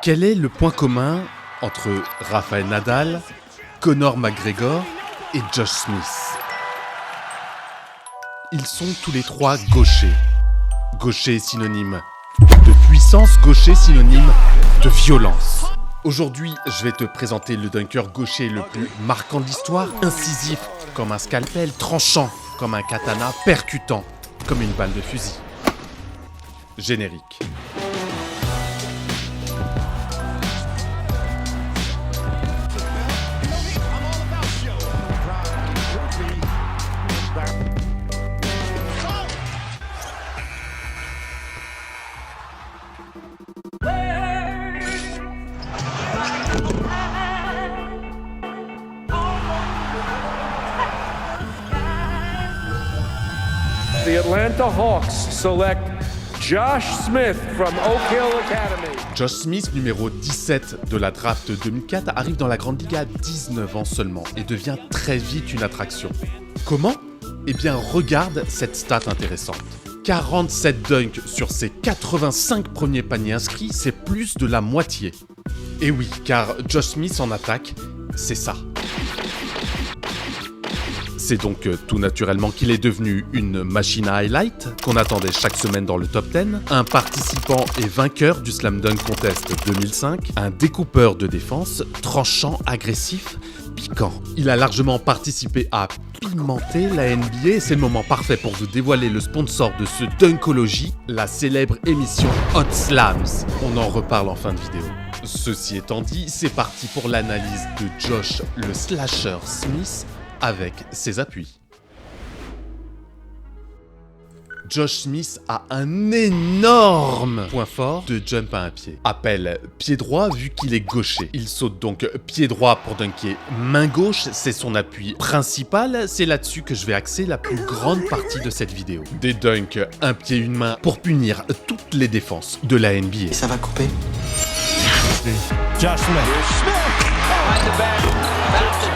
Quel est le point commun entre Rafael Nadal, Conor McGregor et Josh Smith? Ils sont tous les trois gauchers. Gaucher synonyme de puissance, gaucher synonyme de violence. Aujourd'hui, je vais te présenter le dunker gaucher le plus marquant de l'histoire, incisif comme un scalpel, tranchant comme un katana, percutant comme une balle de fusil. Générique. The Atlanta Hawks select Josh Smith from Oak Hill Academy. Josh Smith, numéro 17 de la draft 2004, arrive dans la Grande Ligue à 19 ans seulement et devient très vite une attraction. Comment ? Eh bien, regarde cette stat intéressante. 47 dunks sur ses 85 premiers paniers inscrits, c'est plus de la moitié. Et oui, car Josh Smith en attaque, c'est ça. C'est donc tout naturellement qu'il est devenu une machine à highlight qu'on attendait chaque semaine dans le top 10, un participant et vainqueur du Slam Dunk Contest 2005, un découpeur de défense, tranchant, agressif, piquant. Il a largement participé à pimenter la NBA et c'est le moment parfait pour vous dévoiler le sponsor de ce Dunkology, la célèbre émission Hot Slams. On en reparle en fin de vidéo. Ceci étant dit, c'est parti pour l'analyse de Josh le Slasher Smith, avec ses appuis. Josh Smith a un énorme point fort de jump à un pied. Appel pied droit vu qu'il est gaucher. Il saute donc pied droit pour dunker main gauche, c'est son appui principal. C'est là-dessus que je vais axer la plus grande partie de cette vidéo. Des dunks un pied une main pour punir toutes les défenses de la NBA. Ça va couper. Josh Smith. Behind the back. Back to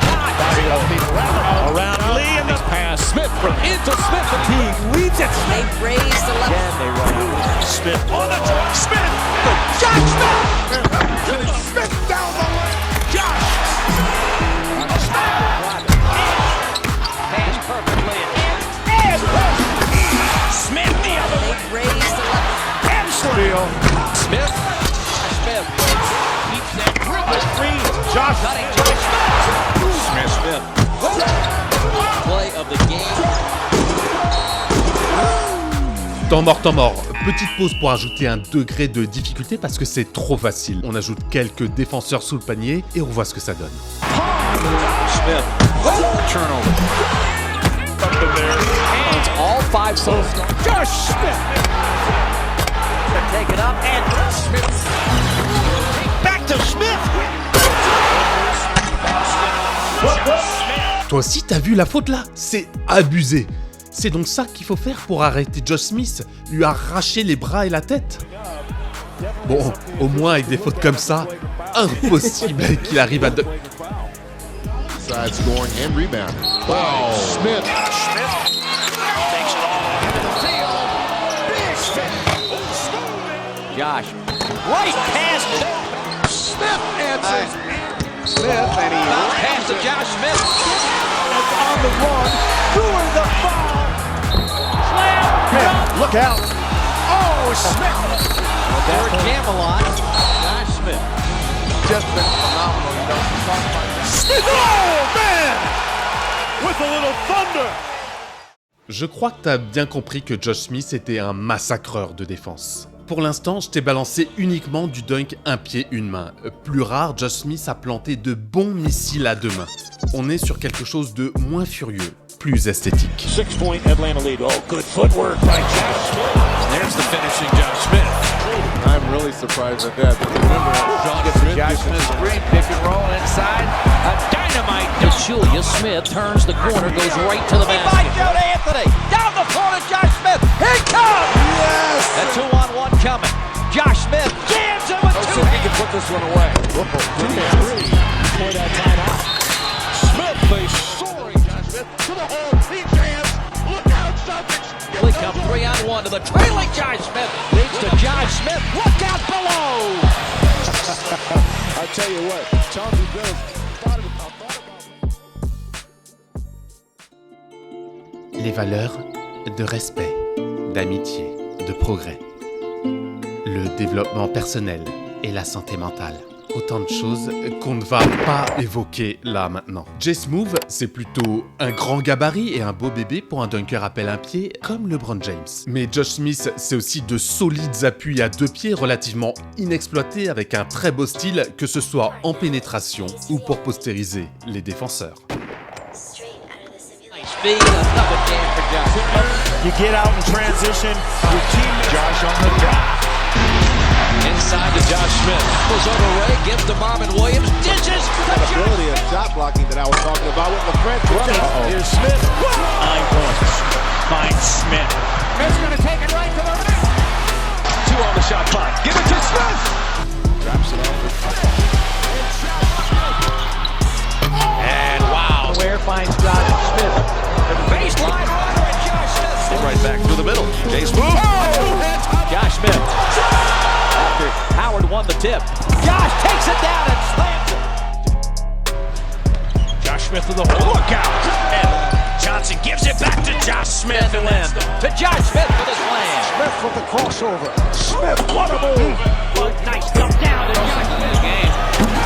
around Lee and the pass. Smith from into Smith. He reads it. They raise the left. Again they run. Smith on the draw. Smith. Josh Smith. Smith down the lane. Josh. Pass perfectly. And Smith the other way. They raise the left. And steal. Smith. Smith. Keeps that grip. Free. Josh. Cutting to his Smith. Play of the game. Temps mort. Petite pause pour ajouter un degré de difficulté parce que c'est trop facile. On ajoute quelques défenseurs sous le panier et on voit ce que ça donne. Smith. Turnover. Up in there. It's all five souls. Josh Smith. Take it up and Smith. Back to Smith. Toi aussi, t'as vu la faute là? C'est abusé. C'est donc ça qu'il faut faire pour arrêter Josh Smith, lui arracher les bras et la tête. Bon, au moins avec des fautes comme ça, impossible qu'il arrive à... Side scoring and rebound. Wow. Smith. Smith takes it all into the field. Big Smith. Josh. Right past Smith answers. Smith and he pass to Josh Smith. It's on the run. Doing the foul. Slam. Look out. Oh, Smith. For Camelot. Josh Smith. Just been phenomenal, you know. Smith. Oh, man. With a little thunder. Je crois que t'as bien compris que Josh Smith était un massacreur de défense. Pour l'instant, je t'ai balancé uniquement du dunk un pied, une main. Plus rare, Josh Smith a planté de bons missiles à deux mains. On est sur quelque chose de moins furieux, plus esthétique. 6-point Atlanta lead. Oh, good footwork by Josh Smith. There's the finishing Josh Smith. I'm really surprised at that. Remember, Sean gets the Josh Smith screen, pick and roll inside. A dynamite. Julius Smith turns the corner, goes right to the basket. By Joe Anthony. Down the floor to Josh Smith. Here he comes. yes! A 2-on-1 coming. Josh Smith jams him with two hands. He can put this one away. 2-3. Point out timeout. Smith, they soaring. Josh Smith to the hole. Deep hands. Look out, Celtics. They come 3-on-1 to the the trailing Josh Smith. Leads to Josh Smith. Look out below. I tell you what, Chauncey Billups thought about. Les valeurs de respect, d'amitié, de progrès. Le développement personnel et la santé mentale. Autant de choses qu'on ne va pas évoquer là maintenant. Jess Move, c'est plutôt un grand gabarit et un beau bébé pour un dunker à pelle un pied comme LeBron James. Mais Josh Smith, c'est aussi de solides appuis à 2 pieds relativement inexploités avec un très beau style, que ce soit en pénétration ou pour postériser les défenseurs. Speed, another game for Josh. You get out in transition, your teammate Josh on the dot. Inside to Josh Smith. Goes over Ray, gives to Marvin Williams. Dishes to Ability of shot blocking that I was talking about with LaFrentz. Here's Smith. 9 points. Finds Smith. Smith's going to take it right to the rim. 2 on the shot clock. Give it to Smith. Drops it off. And wow. Ware finds Josh Smith. Baseline runner and Josh Smith. Right back through the middle. Jace move. Josh Smith. After Howard won the tip. Josh takes it down and slams it. Josh Smith with the hole. Look out. And Johnson gives it back to Josh Smith. And then To Josh Smith for the slam. Smith with the crossover. Smith, what a move! nice dump down to Josh Smith. Game.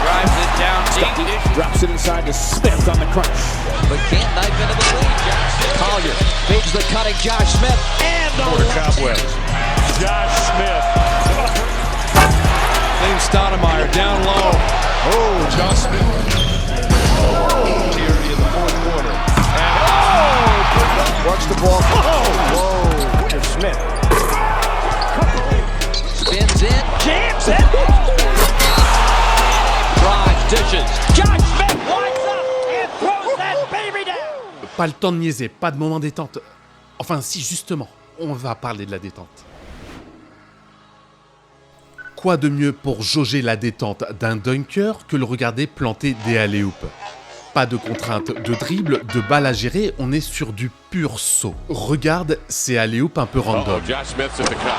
Drives it down deep. Drops it inside to Smith on the crunch. But can't knife into the lead. Josh Collier feeds the cutting Josh Smith. And the Quarter cobwebs. Josh Smith. James Stoudemire down low. Oh, Josh Smith. Here in the fourth quarter. Watch the ball. Whoa. To Smith. spins in. Jams it. Drives, dishes. Josh Smith winds up and throws that baby down. Pas le temps de niaiser, pas de moment détente. Enfin si, justement, on va parler de la détente. Quoi de mieux pour jauger la détente d'un dunker que le regarder planter des alley-oops? Pas de contrainte de dribble, de balles à gérer, on est sur du pur saut. Regarde ces alley-oops un peu random. Josh Smith's at the cup.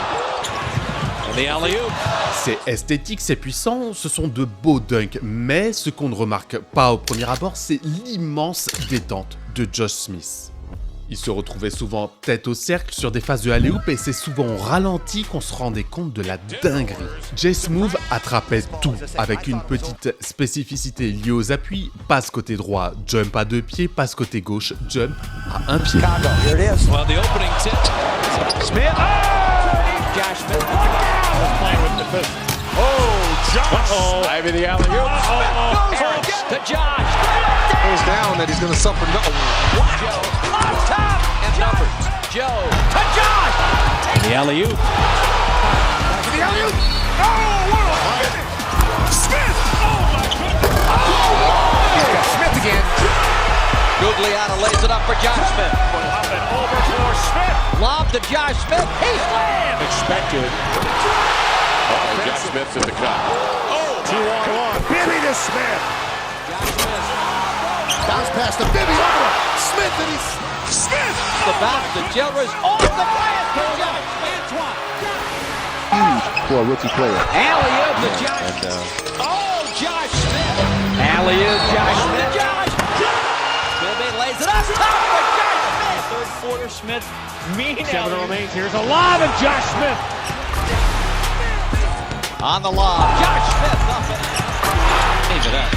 And the alley-oop. C'est esthétique, c'est puissant, ce sont de beaux dunks, mais ce qu'on ne remarque pas au premier abord, c'est l'immense détente de Josh Smith. Il se retrouvait souvent tête au cercle sur des phases de alley-oop et c'est souvent au ralenti qu'on se rendait compte de la dinguerie. Jess Move attrapait tout avec une petite spécificité liée aux appuis, passe côté droit, jump à 2 pieds, passe côté gauche, jump à 1 pied. Well, the opening tip. Smith. Oh! Josh Smith. Playing with the fist. Oh, Josh. Ivy the alley-oop. Harris to Josh. Goes down that he's going to suffer no. Joe on top and numbers. Joe to Josh. The alley-oop. The alley-oop. Oh, what a Smith. Oh, my goodness. Oh, he's got Smith again. Gugliotta lays it up for Josh Smith. Up and over for Smith. Lob to Josh Smith. He slams. Expected. Oh, Josh Smith's at the cup. Oh, 2-on-1. Billy to Smith. Josh Smith. Bounce pass to Bibby over to Smith and he's Smith. The bounce to Gilchrist. Off the glass to Josh. Antoine. huge for a rookie player. Alley-oop to Josh. Oh, Josh Smith. Alley-oop, Josh Smith. Josh. Smith lays it up top for Josh Smith. Third quarter, Smith. 7 remains. Here's a lob and Josh Smith. On the lob. Josh Smith up and leave it up.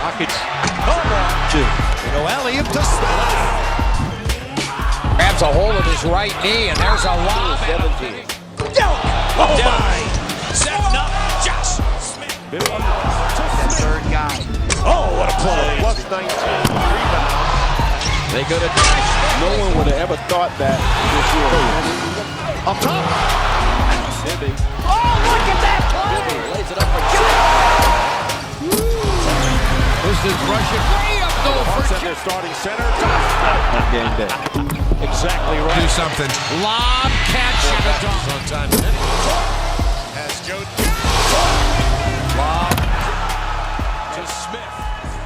Rockets. Alley-oop to Smith. Grabs a hold of his right knee, and there's a lob. 17. Setting up Josh Smith. Third guy. Oh, what a play. Plus 19 rebound. They go to Josh Smith. No one would have ever thought that this year. Up top. Bibby. Oh, look at that play. Bibby lays it up for Josh. This is Russia. Way up goal for Hawks at their starting center. On game day. Exactly right. Do something. Lob catch and a dunk. Sometime. Has Joe Lob to Smith.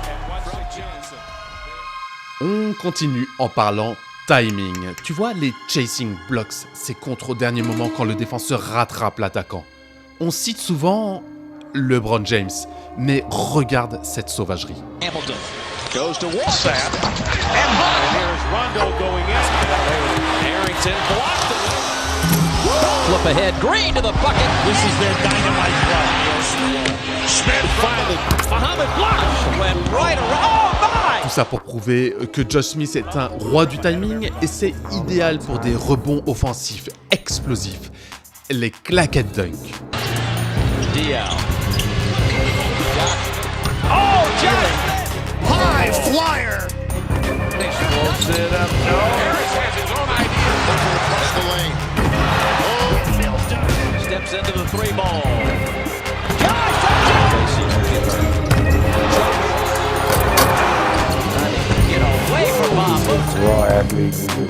And Wesley Johnson. On continue en parlant timing. Tu vois, les chasing blocks, c'est contre au dernier moment quand le défenseur rattrape l'attaquant. On cite souvent LeBron James, mais regarde cette sauvagerie. Hamilton goes to Walton. And here's Rondo going in. Harrington blocked it. Flip ahead, Green to the bucket. This is their dynamite run. Smith finally. Muhammad blocked. Went right around. Oh my! Tout ça pour prouver que Josh Smith est un roi du timing et c'est idéal pour des rebonds offensifs explosifs, les claquettes dunk. DL. Oh, Josh! High flyer. Floats it up. No. Harris has his own idea. Across the lane. Steps into the three ball. Get away from Bob. Raw athletes and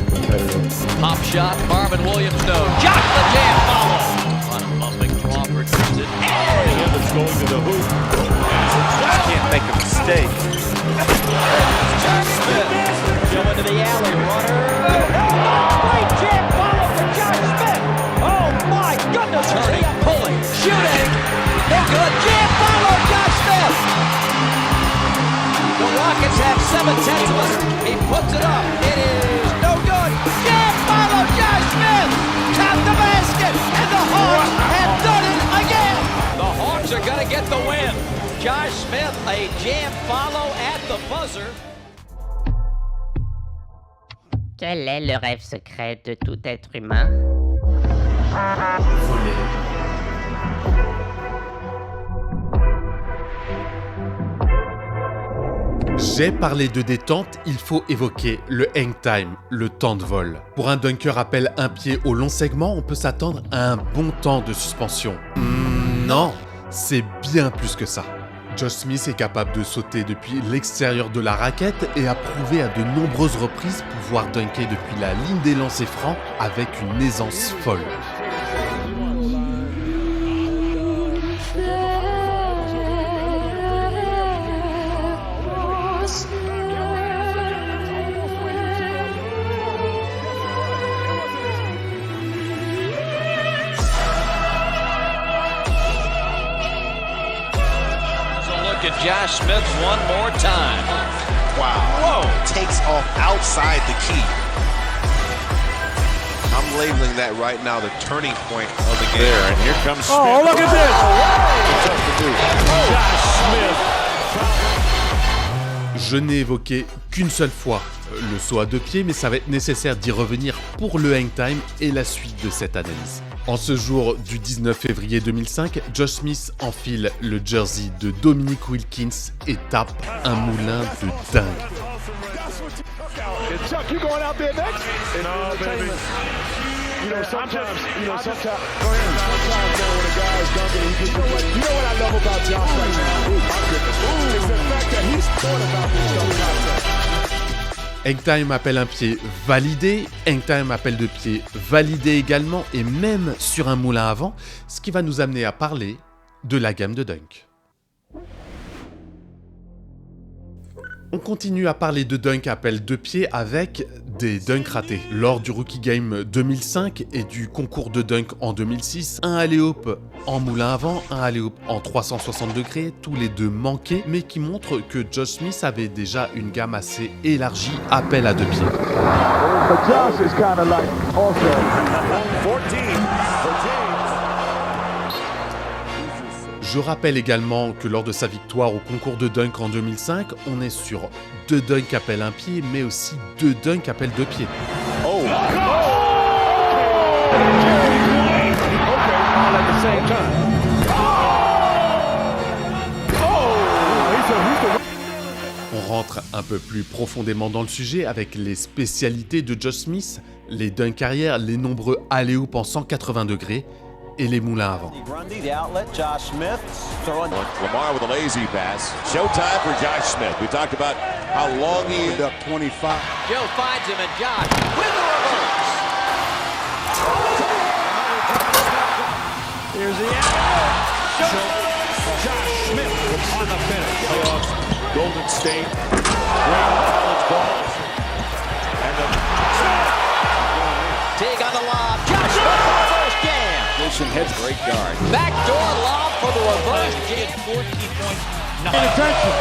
competitive. Pop shot, Marvin Williams, no. Jock the jam follow. On a bumping Crawford. It's going to the hoop. Can't make a mistake. Josh Smith. Go into the alley. Runner. Great jam follow for Josh Smith. Oh my goodness. Turning, pulling, shooting. No good. Jam follow, Josh Smith. The Rockets have 7/10 of it. He puts it up. It is no good. Jam follow, Josh Smith. Tap the basket. And the Hawks have done it again. The Hawks are going to get the win. Josh Smith, a jam follow at the buzzer. Quel est le rêve secret de tout être humain? J'ai parlé de détente, il faut évoquer le hang time, le temps de vol. Pour un dunker appel un pied au long segment, on peut s'attendre à un bon temps de suspension. Non, c'est bien plus que ça. Josh Smith est capable de sauter depuis l'extérieur de la raquette et a prouvé à de nombreuses reprises pouvoir dunker depuis la ligne des lancers francs avec une aisance folle. At Josh Smith one more time. Wow. Whoa. Takes off outside the key. I'm labeling that right now the turning point of the game. There, and here comes Smith. Oh, look at this. Tough to do. Josh Smith. Je n'ai évoqué qu'une seule fois le saut à deux pieds, mais ça va être nécessaire d'y revenir pour le hang time et la suite de cette analyse. En ce jour du 19 février 2005, Josh Smith enfile le jersey de Dominique Wilkins et tape un moulin de dingue. Chuck, you going out there next? No, baby. Sometimes when a guy's dunking, he gets you know what I love about Josh right now? My goodness. It's the fact that he's thought about this dunk contest. Hang time appelle un pied validé, hang time appelle deux pieds validé également, et même sur un moulin avant, ce qui va nous amener à parler de la gamme de dunk. On continue à parler de dunk appel deux pieds avec des dunks ratés. Lors du Rookie Game 2005 et du concours de dunk en 2006, un alley-oop en moulin avant, un alley-oop en 360 degrés, tous les deux manqués, mais qui montrent que Josh Smith avait déjà une gamme assez élargie appel à deux pieds. But Josh is kind of like also 14. Je rappelle également que lors de sa victoire au concours de dunk en 2005, on est sur 2 dunks appel un pied, mais aussi 2 dunks appel deux pieds. Oh. On rentre un peu plus profondément dans le sujet avec les spécialités de Josh Smith, les dunks arrière, les nombreux alley-oop en 180 degrés et les moulins avant. Grundy, the outlet, Josh Smith throwing. Lamar with a lazy pass. Showtime for Josh Smith. We talked about how long he ended up 25. Joe finds him and Josh with the reverse. Here's the out. Josh Smith on the finish. Golden State. Great college ball. And the Teague on the lob. Josh Smith for the reverse jam. Wilson heads. Great guard. Backdoor lob for the reverse jam. 14 points. Attention.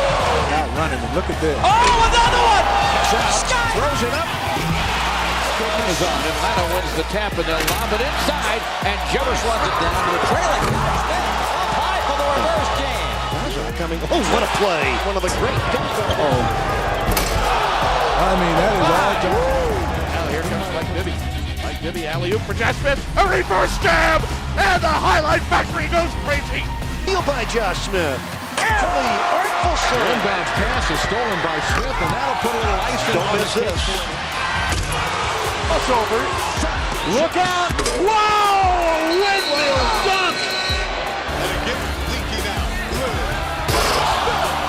Not running. And look at this. Oh, another one. Sky throws it up. Is on. Atlanta wins the tap and they'll lob it inside. And Jivers runs it down to the trailing. Up high for the reverse jam. Coming. Oh, what a play. One of the great dunks. Oh. I mean, that is all done. Now here comes Mike Bibby. Mike Bibby, alley-oop for Josh Smith. A reverse jab! And the highlight factory goes crazy. Steal by Josh Smith. Kelly, artful serve. Inbound pass is stolen by Smith, and that'll put a little ice in Don't miss this. That's over. Look out. Whoa! Windmill dunk. And again, leaking out.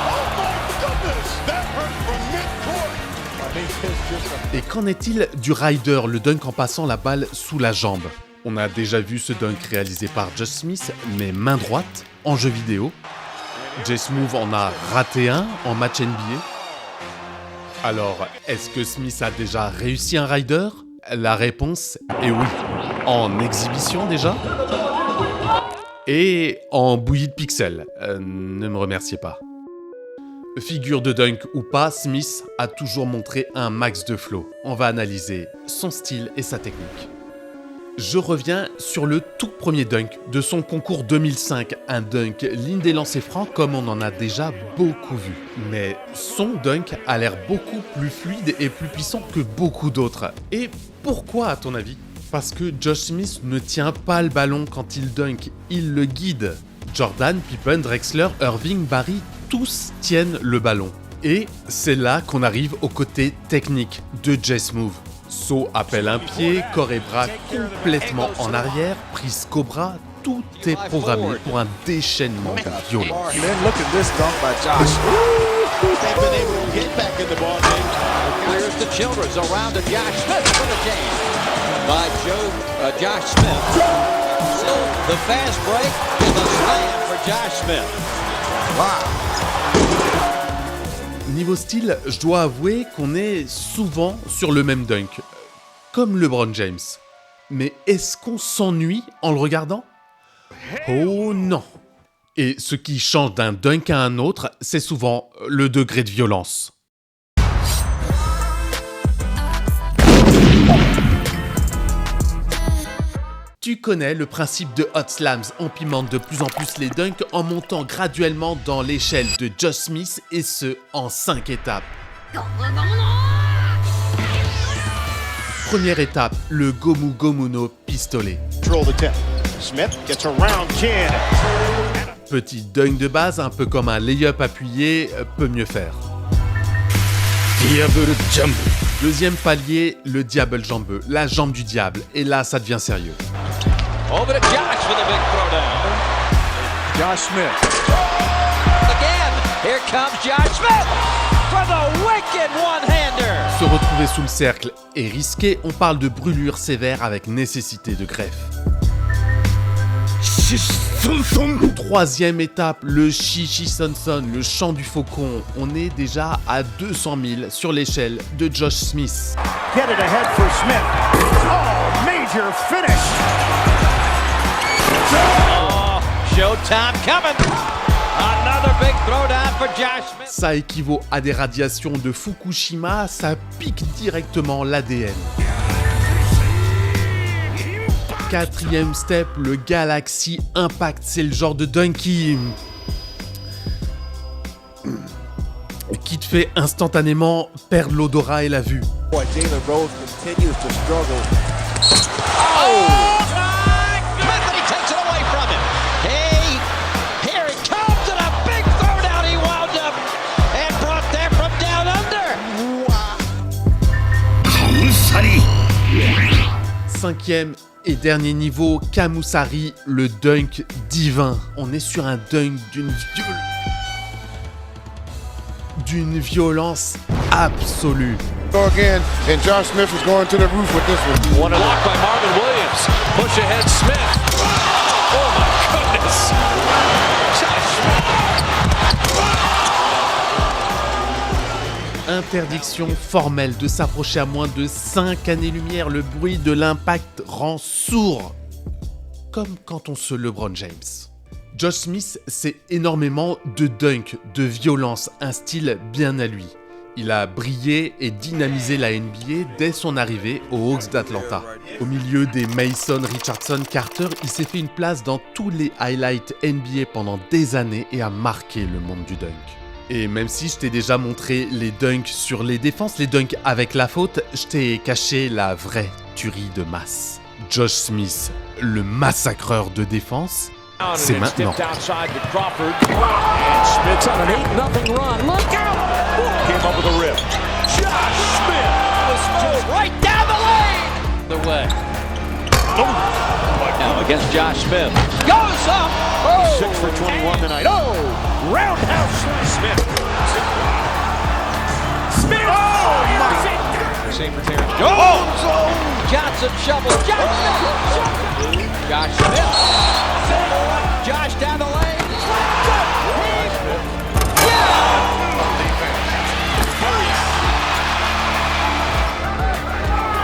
Oh my goodness! That hurt from mid-court. I think it's just a Et qu'en est-il du rider, le dunk en passant la balle sous la jambe? On a déjà vu ce dunk réalisé par Josh Smith, mais main droite, en jeu vidéo. Jay Smooth en a raté un en match NBA. Alors, est-ce que Smith a déjà réussi un rider? La réponse est oui. En exhibition déjà? Et en bouillie de pixels. Ne me remerciez pas. Figure de dunk ou pas, Smith a toujours montré un max de flow. On va analyser son style et sa technique. Je reviens sur le tout premier dunk de son concours 2005, un dunk ligne des lancers francs comme on en a déjà beaucoup vu. Mais son dunk a l'air beaucoup plus fluide et plus puissant que beaucoup d'autres. Et pourquoi à ton avis? Parce que Josh Smith ne tient pas le ballon quand il dunk, il le guide. Jordan, Pippen, Drexler, Irving, Barry, tous tiennent le ballon. Et c'est là qu'on arrive au côté technique de Jay Smooth. Saut appelle un pied, corps et bras complètement en arrière, prise cobra, tout est programmé pour un déchaînement violent. man. Look at this dunk by Josh. They've been able to get back in the ball game. Clears the Childress around to Josh Smith for the jam. By Josh Smith. So the fast break and the slam for Josh Smith. Niveau style, je dois avouer qu'on est souvent sur le même dunk, comme LeBron James. Mais est-ce qu'on s'ennuie en le regardant? Oh non! Et ce qui change d'un dunk à un autre, c'est souvent le degré de violence. Tu connais le principe de Hot Slams, on pimente de plus en plus les dunks en montant graduellement dans l'échelle de Josh Smith et ce, en 5 étapes. Première étape, le Gomu Gomu no pistolet. Control the tip. Smith gets around Kidd. Petit dunk de base, un peu comme un lay-up appuyé, peut mieux faire. Diable jump. Deuxième palier, le Diable Jambeux, la jambe du diable. Et là, ça devient sérieux. Over to Josh for the big throwdown. Josh Smith. Again, here comes Josh Smith for the wicked one-hander. Se retrouver sous le cercle est risqué, on parle de brûlure sévère avec nécessité de greffe. Troisième étape, le Chichi Son Son, le chant du faucon. On est déjà à 200 000 sur l'échelle de Josh Smith. Get it ahead for Smith. Oh, major finish. Oh, showtime coming. Another big throwdown for Josh Smith. Ça équivaut à des radiations de Fukushima, ça pique directement l'ADN. Quatrième step, le Galaxy Impact, c'est le genre de dunk qui te fait instantanément perdre l'odorat et la vue. Boy, Jalen Rose continues to struggle. Oh, my goodness, he takes it away from him. Hey, here it comes and a big throwdown. He wound up and brought that from down under. Cinquième et dernier niveau, Kamusari, le dunk divin. On est sur un dunk d'une violence absolue. Go again, and Josh Smith is going to the roof with this one. One blocked by Marvin Williams. Push ahead Smith. Oh my goodness. Josh Smith. Interdiction formelle de s'approcher à moins de 5 années-lumière. Le bruit de l'impact rend sourd. Comme quand on se LeBron James. Josh Smith, c'est énormément de dunk, de violence, un style bien à lui. Il a brillé et dynamisé la NBA dès son arrivée aux Hawks d'Atlanta. Au milieu des Mason, Richardson, Carter, il s'est fait une place dans tous les highlights NBA pendant des années et a marqué le monde du dunk. Et même si je t'ai déjà montré les dunks sur les défenses, les dunks avec la faute, je t'ai caché la vraie tuerie de masse. Josh Smith, le massacreur de défense, c'est maintenant. Came up with a rip. Josh Smith was just right down the lane. The way. Now against Josh Smith. Goes up. Oh. 6 for 21 tonight. Oh! Roundhouse Smith. Smith. Oh, my. Same for Terrence Jones. Oh. Johnson shovels. Josh Smith. Josh down the lane.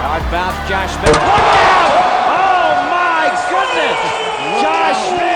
Hard bounce, Josh Smith. Look out! Oh my goodness! Josh Smith!